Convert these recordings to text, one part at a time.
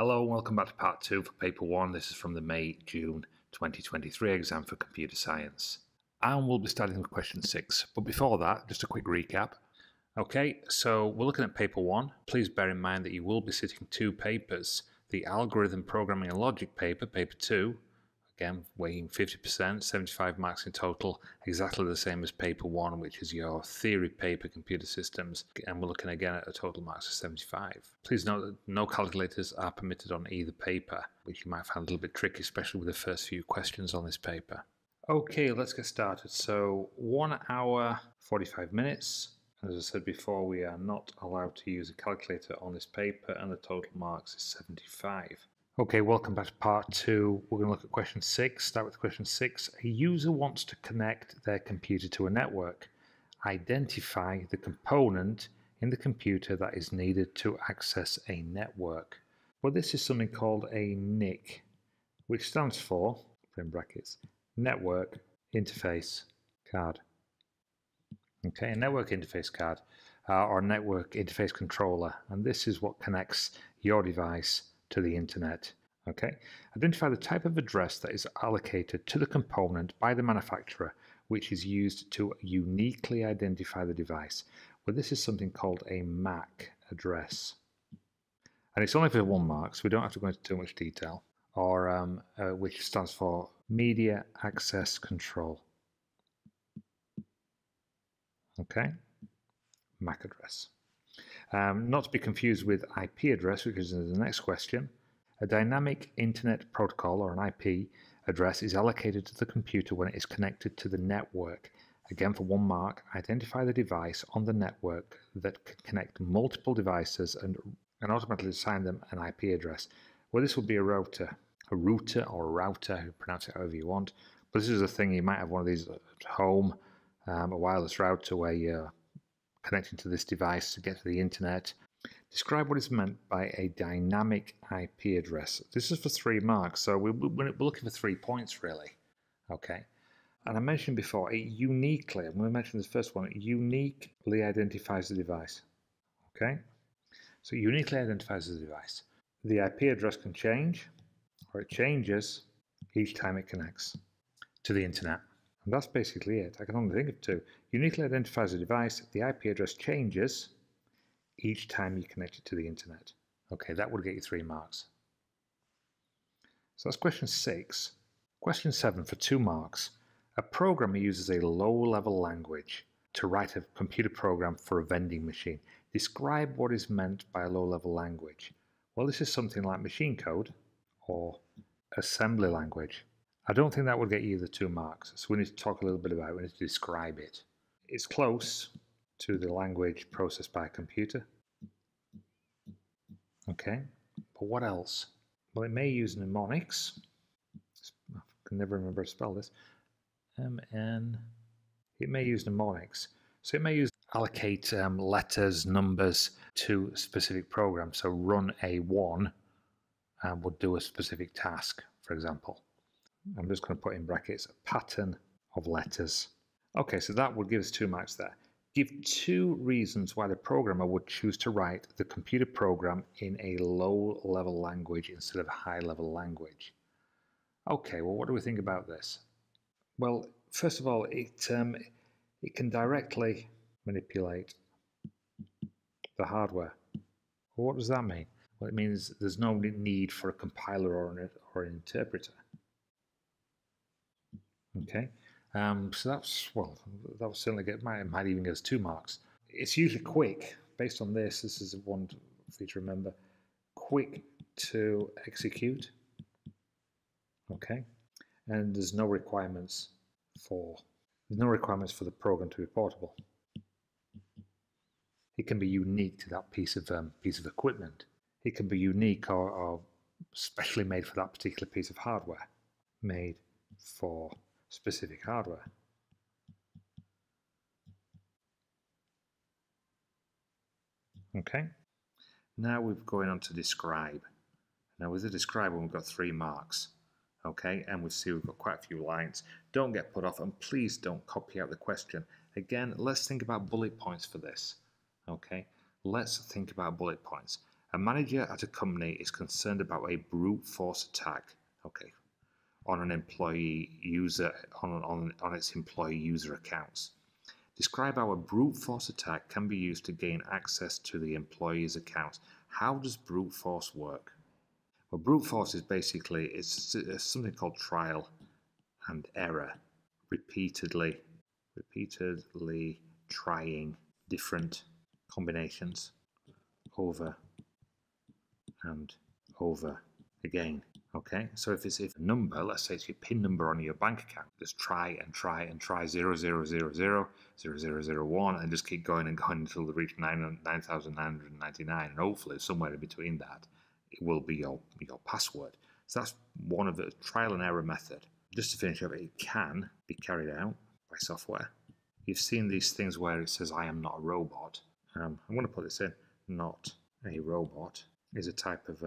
Hello and welcome back to part 2 for paper 1. This is from the May-June 2023 exam for computer science. And we'll be starting with question 6. But before that, just a quick recap. Okay, so we're looking at paper 1. Please bear in mind that you will be sitting 2 papers. The algorithm programming and logic paper, paper 2, again weighing 50%, 75 marks in total, exactly the same as paper 1, which is your theory paper, computer systems, and we're looking again at a total marks of 75. Please note that no calculators are permitted on either paper, which you might find a little bit tricky, especially with the first few questions on this paper. Okay, let's get started. So 1 hour, 45 minutes. As I said before, we are not allowed to use a calculator on this paper, and the total marks is 75. Okay, welcome back to part 2. We're going to look at question 6. Start with question 6. A user wants to connect their computer to a network. Identify the component in the computer that is needed to access a network. Well, this is something called a NIC, which stands for, in brackets, Network Interface Card. Okay, a network interface card or network interface controller, and this is what connects your device to the internet. Okay, identify the type of address that is allocated to the component by the manufacturer, which is used to uniquely identify the device. Well, this is something called a MAC address, and it's only for 1 mark, so we don't have to go into too much detail. Or which stands for Media Access Control. Okay, MAC address. Not to be confused with IP address, which is in the next question. A dynamic internet protocol, or an IP address, is allocated to the computer when it is connected to the network. Again, for 1 mark, identify the device on the network that can connect multiple devices and automatically assign them an IP address. Well, this would be a router or a router, you pronounce it however you want. But this is a thing, you might have one of these at home, a wireless router where you're connecting to this device to get to the internet. Describe what is meant by a dynamic IP address. This is for 3 marks, so we're looking for 3 points really. Okay, and I mentioned before, it uniquely, I'm going to mention this first one, it uniquely identifies the device. Okay, so it uniquely identifies the device. The IP address can change, or it changes each time it connects to the internet. And that's basically it. I can only think of 2. Uniquely identifies the device. The IP address changes each time you connect it to the internet. Okay, that would get you 3 marks. So that's question 6. Question 7 for 2 marks. A programmer uses a low-level language to write a computer program for a vending machine. Describe what is meant by a low-level language. Well, this is something like machine code or assembly language. I don't think that would get you the 2 marks, so we need to talk a little bit about it. We need to describe it. It's close to the language processed by a computer. Okay, but what else? Well, it may use mnemonics. I can never remember how to spell this. It may use mnemonics. So it may allocate letters, numbers to specific programs. So run A1 would do a specific task, for example. I'm just going to put in brackets a pattern of letters. Okay, so that would give us 2 marks there. Give 2 reasons why the programmer would choose to write the computer program in a low-level language instead of a high-level language. Okay, well, what do we think about this? Well, first of all, it can directly manipulate the hardware. Well, what does that mean? Well, it means there's no need for a compiler or an interpreter. Okay, so that will certainly might even get us 2 marks. It's usually quick. Based on this is one for you to remember. Quick to execute. Okay, and there's no requirements for the program to be portable. It can be unique to that piece of equipment. It can be unique or specially made for that particular piece of hardware. Made for specific hardware. Okay, now we're going on to describe. Now with the describe one, we've got 3 marks. Okay, and we see we've got quite a few lines. Don't get put off, and please don't copy out the question. Again, let's think about bullet points for this. Okay, let's think about bullet points. A manager at a company is concerned about a brute force attack, okay, on an employee user on its employee user accounts. Describe how a brute force attack can be used to gain access to the employee's accounts. How does brute force work? Well, brute force is basically it's something called trial and error, repeatedly trying different combinations over and over again. Okay, so if a number, let's say it's your PIN number on your bank account, just try and try and try 00000001 and just keep going and going until they reach 9,999, and hopefully somewhere in between that it will be your password. So that's one of the trial and error method. Just to finish up, it can be carried out by software. You've seen these things where it says I am not a robot. I'm going to put this in. Not a robot is a type of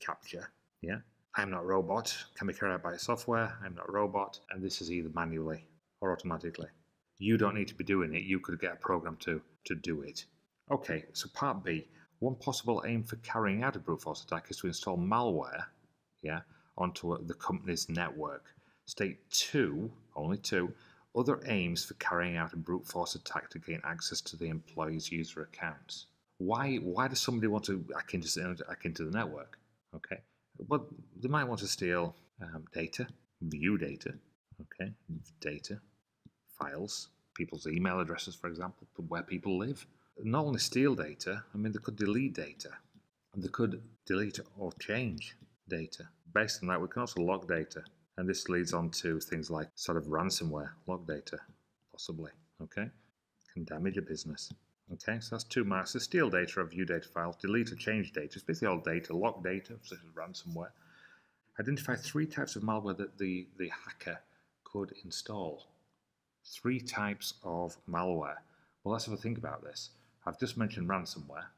capture. Yeah, I'm not a robot can be carried out by software. I'm not a robot, and this is either manually or automatically. You don't need to be doing it. You could get a program to do it. Okay, so part B. One possible aim for carrying out a brute force attack is to install malware, yeah, onto the company's network. State 2, only 2, other aims for carrying out a brute force attack to gain access to the employee's user accounts. Why does somebody want to hack into the network? Okay, well, they might want to steal data, view data, okay, data, files, people's email addresses, for example, where people live. Not only steal data, I mean, they could delete data. They could delete or change data. Based on that, we can also log data. And this leads on to things like sort of ransomware, log data, possibly, okay? Can damage a business. Okay, so that's 2 marks. So steal data or view data files, delete or change data. It's basically all data, log data, such as ransomware. Identify 3 types of malware that the hacker could install. 3 types of malware. Well, let's have a think about this. I've just mentioned ransomware.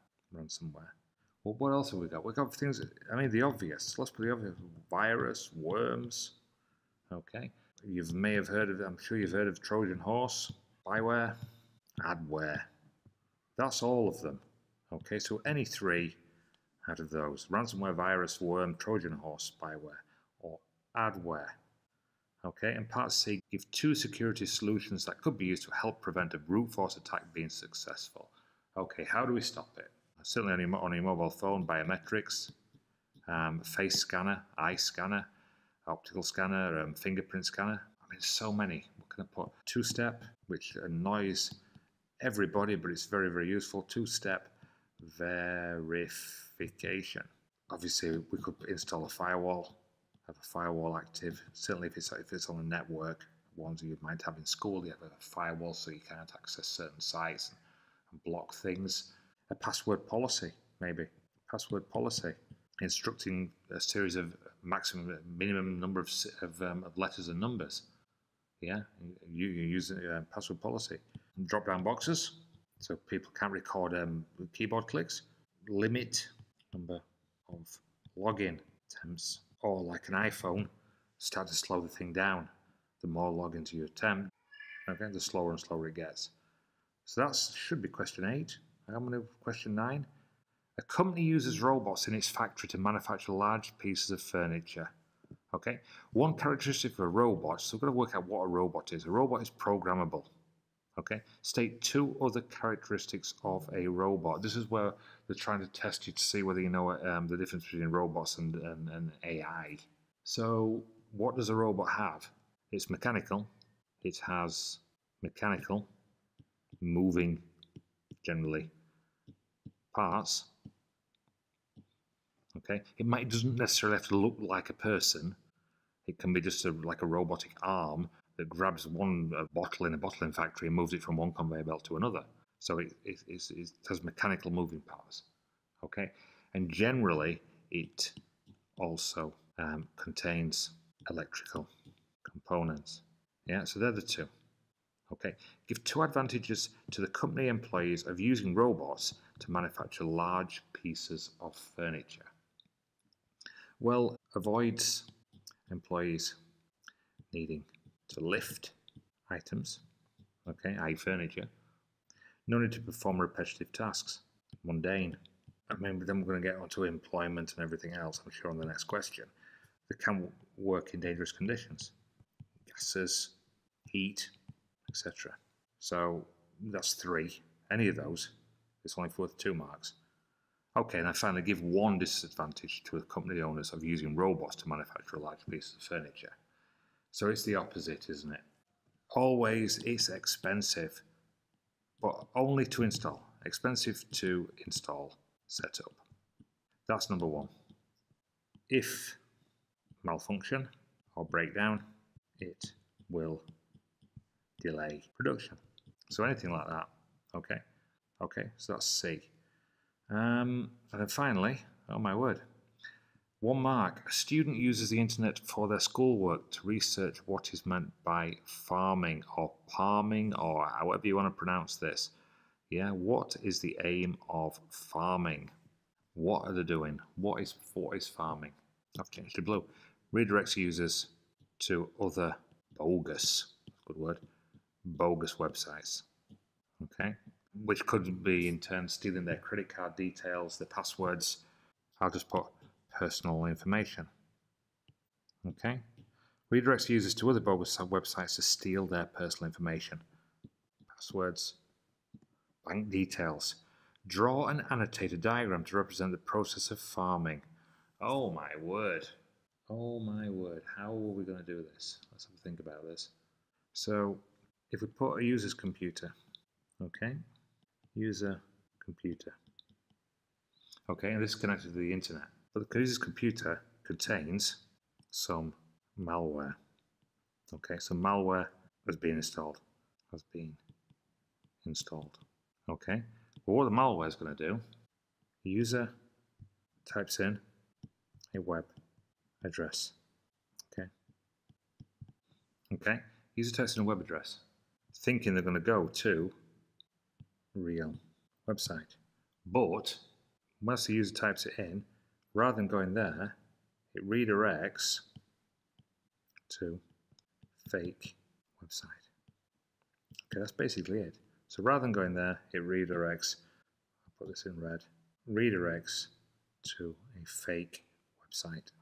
Well, what else have we got? We've got things, I mean, the obvious. Let's put the obvious. Virus, worms. Okay. You may have heard of, I'm sure you've heard of Trojan horse, spyware, adware. That's all of them. Okay, so any 3 out of those. Ransomware, virus, worm, Trojan horse, spyware, or adware. Okay, and part C, give 2 security solutions that could be used to help prevent a brute force attack being successful. Okay, how do we stop it? Certainly on your mobile phone, biometrics, face scanner, eye scanner, optical scanner, fingerprint scanner. I mean, so many. What can I put? 2-step, which annoys everybody, but it's very, very useful. 2-step verification. Obviously, we could install a firewall, have a firewall active. Certainly, if it's on a network, ones you might have in school, you have a firewall so you can't access certain sites and block things. A password policy, maybe. Password policy, instructing a series of minimum number of letters and numbers. Yeah, you use password policy. Drop-down boxes, so people can't record keyboard clicks. Limit number of login attempts, or like an iPhone, start to slow the thing down. The more logins you attempt, okay, the slower and slower it gets. So that should be question 8. I'm going to question 9. A company uses robots in its factory to manufacture large pieces of furniture. Okay, one characteristic of a robot, so we've got to work out what a robot is. A robot is programmable. Okay, state 2 other characteristics of a robot. This is where they're trying to test you to see whether you know the difference between robots and AI. So what does a robot have? It's mechanical. It has mechanical, moving, generally, parts. Okay, it doesn't necessarily have to look like a person. It can be just like a robotic arm that grabs one bottle in a bottling factory and moves it from one conveyor belt to another. So it has mechanical moving parts. Okay, and generally it also contains electrical components. Yeah, so they're the 2. Okay, give 2 advantages to the company employees of using robots to manufacture large pieces of furniture. Well, avoids employees needing to lift items, okay, i.e. furniture. No need to perform repetitive tasks, mundane, I mean, then we're going to get onto employment and everything else, I'm sure, on the next question. They can work in dangerous conditions, gases, heat, etc. So that's 3. Any of those, it's only worth 2 marks. Okay, and I finally give 1 disadvantage to the company owners of using robots to manufacture a large piece of furniture. So it's the opposite, isn't it? Always, it's expensive, but only to install. Expensive to install, set up. That's number 1. If malfunction or breakdown, it will delay production. So anything like that, okay? Okay, so that's C. And then finally, oh my word, 1 mark. A student uses the internet for their schoolwork to research what is meant by farming or palming or however you want to pronounce this. Yeah, what is the aim of farming? What are they doing? What is farming? I've changed to blue. Redirects users to other bogus, good word, bogus websites. Okay, which could be in turn stealing their credit card details, their passwords. I'll just put personal information. Okay, redirects users to other bogus websites to steal their personal information, passwords, bank details. Draw and annotate a diagram to represent the process of farming. Oh my word. Oh my word. How are we going to do this? Let's have a think about this. So if we put a user's computer, okay, user computer. Okay, and this is connected to the internet. But the user's computer contains some malware. Okay, so malware has been installed. Okay, well, what the malware is going to do, the user types in a web address. Okay, user types in a web address, thinking they're going to go to a real website. But once the user types it in, rather than going there, it redirects to fake website. Okay, that's basically it. So rather than going there, it redirects, I'll put this in red, redirects to a fake website.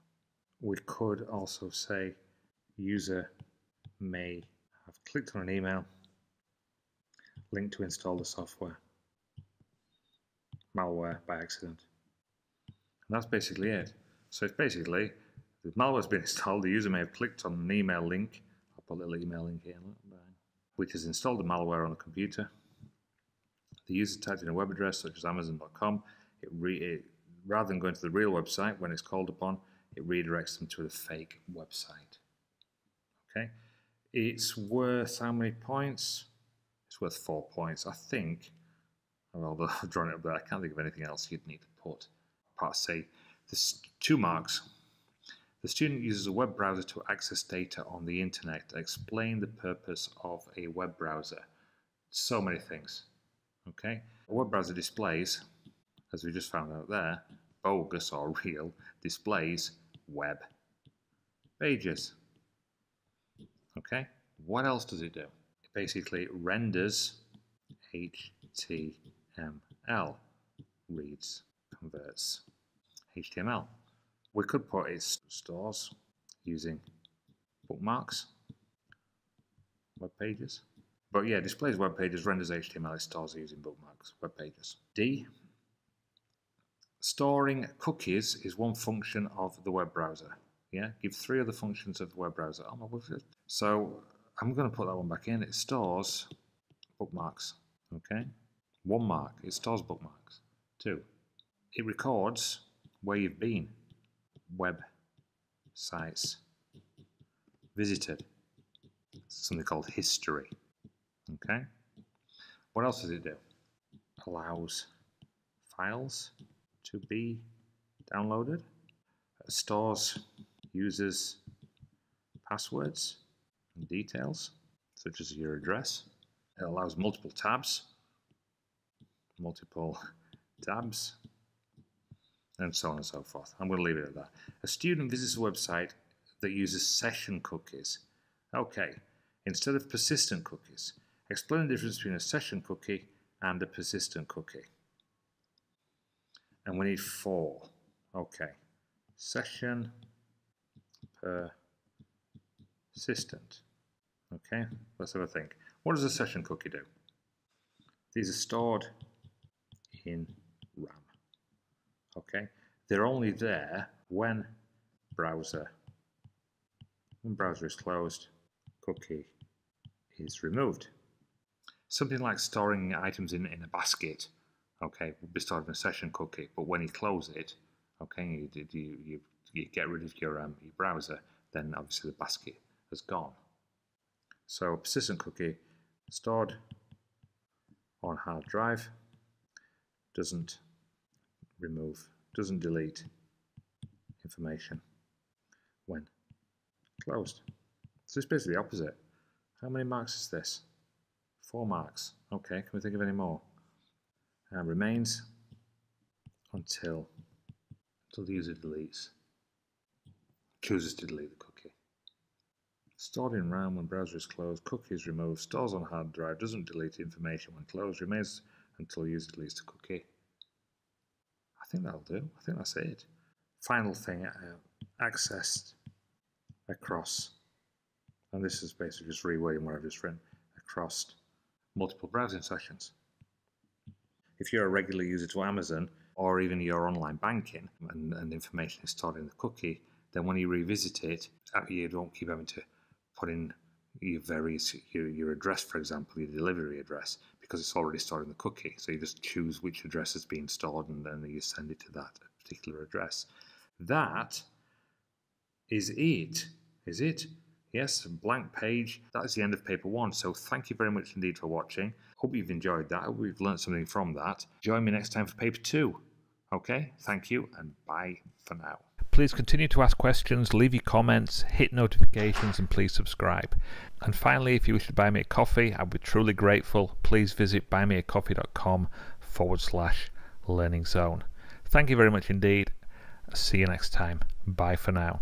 We could also say user may have clicked on an email link to install the software, malware by accident. And that's basically it. So it's basically, the malware's been installed, the user may have clicked on an email link, I'll put a little email link here, which has installed the malware on the computer. The user typed in a web address such as amazon.com. Rather than going to the real website when it's called upon, it redirects them to the fake website. Okay, it's worth how many points? It's worth 4 points, I think. Although I've drawn it up there, I can't think of anything else you'd need to put. Part C, there's 2 marks. The student uses a web browser to access data on the internet. Explain the purpose of a web browser. So many things. Okay, a web browser displays, as we just found out there, bogus or real, displays web pages. Okay, what else does it do? It basically renders HTML, reads, converts HTML. We could put it stores using bookmarks, web pages. But yeah, displays web pages, renders HTML, it stores using bookmarks, web pages. D, storing cookies is one function of the web browser. Yeah, give 3 other functions of the web browser. Oh my word. So I'm going to put that one back in. It stores bookmarks. Okay, 1 mark. It stores bookmarks. 2, it records where you've been. Web sites visited. Something called history. Okay, what else does it do? Allows files to be downloaded. It stores users' passwords and details, such as your address. It allows multiple tabs, and so on and so forth. I'm going to leave it at that. A student visits a website that uses session cookies. Okay, instead of persistent cookies, explain the difference between a session cookie and a persistent cookie. And we need 4. Okay. Session persistent. Okay, let's have a think. What does a session cookie do? These are stored in RAM. Okay, they're only there when browser is closed, cookie is removed. Something like storing items in a basket, okay, will be stored in a session cookie, but when you close it, okay, you get rid of your browser, then obviously the basket has gone. So a persistent cookie stored on hard drive doesn't delete information when closed. So it's basically the opposite. How many marks is this? 4 marks. Okay, can we think of any more? Remains until the user chooses to delete the cookie. Stored in RAM when browser is closed, cookie is removed, stores on hard drive, doesn't delete information when closed, remains until user deletes the cookie. I think that'll do. I think that's it. Final thing, accessed across, and this is basically just rewording what I've just written, across multiple browsing sessions. If you're a regular user to Amazon or even your online banking and information is stored in the cookie, then when you revisit it, you don't keep having to put in your address, for example, your delivery address, because it's already stored in the cookie. So you just choose which address is being stored and then you send it to that particular address. That is it. Is it? Yes, a blank page. That is the end of paper 1. So thank you very much indeed for watching. Hope you've enjoyed that. Hope we've learned something from that. Join me next time for paper 2. Okay, thank you and bye for now. Please continue to ask questions, leave your comments, hit notifications and please subscribe. And finally, if you wish to buy me a coffee, I'd be truly grateful. Please visit buymeacoffee.com/learning zone. Thank you very much indeed. See you next time. Bye for now.